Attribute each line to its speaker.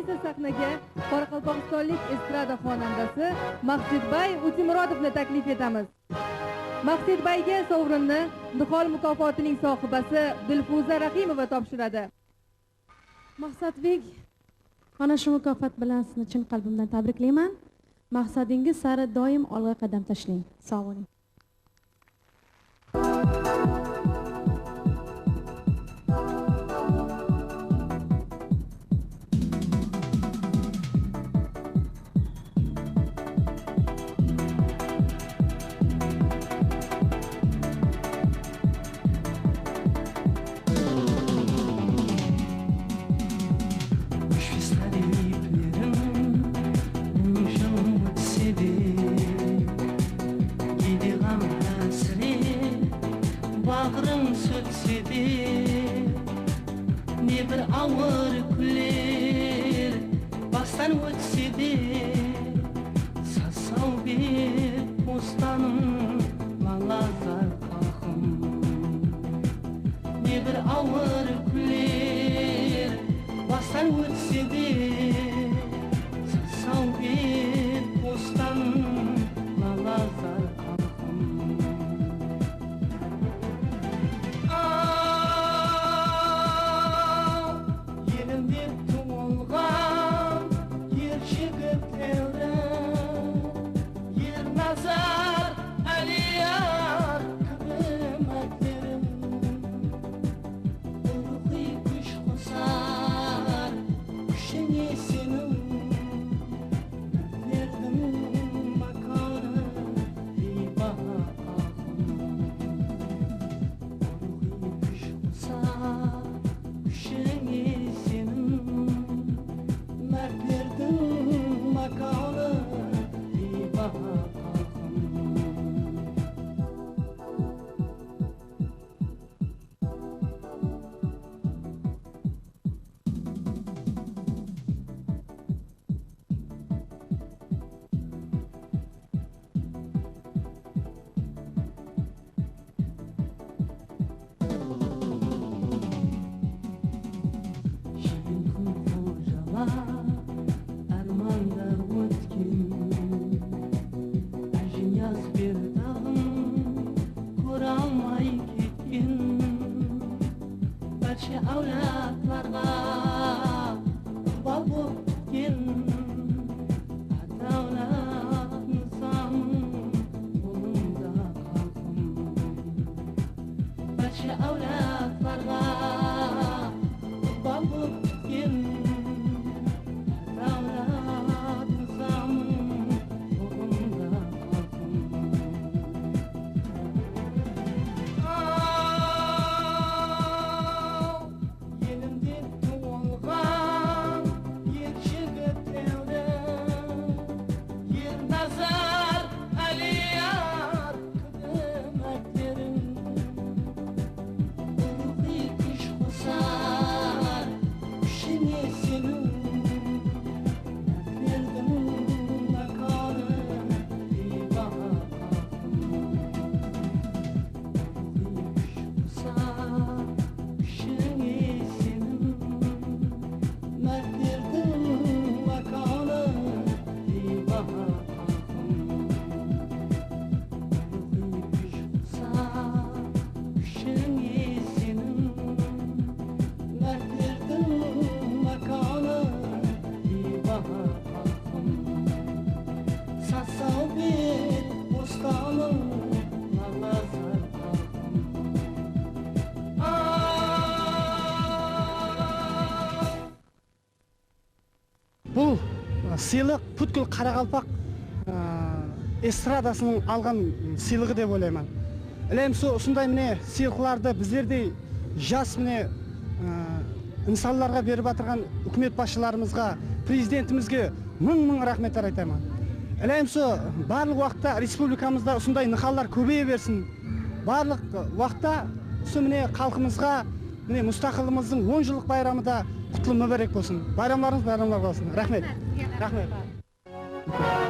Speaker 1: esa sahnaga Qoraqalpog'istonlik estrada xonandasi Maqsudbay Utimurodovni taklif etamiz. Maqsudbayga sovrinni Nihol mukofotining sohibasi Dilfuza Rahimova topshiradi.
Speaker 2: Maqsadbek, mana shu mukofot bilan sizni chin qalbimdan tabriklayman. Maqsadingiz sari doim olg'a qadam tashlang. Sog' bo'ling.
Speaker 3: Бұл сыйлық бүткіл Қарақалпақ эстрадасының алған сыйлығы деп ойлаймын. Әлем осындай міне сыйлықтарды біздердей жас міне инсанларға беріп отырған үкімет басшыларымызға, президентімізге мың рахметтер айтамын. Әлем барлық уақытта республикамызда осындай нихалдар көбейе берсін. Барлық уақытта міне халқымызға міне мұстақилығымыздың 10 жылдық байрамында құтлы мүбәрек болсын. Байрамларыңыз болсын. Рахмет. Рахмет.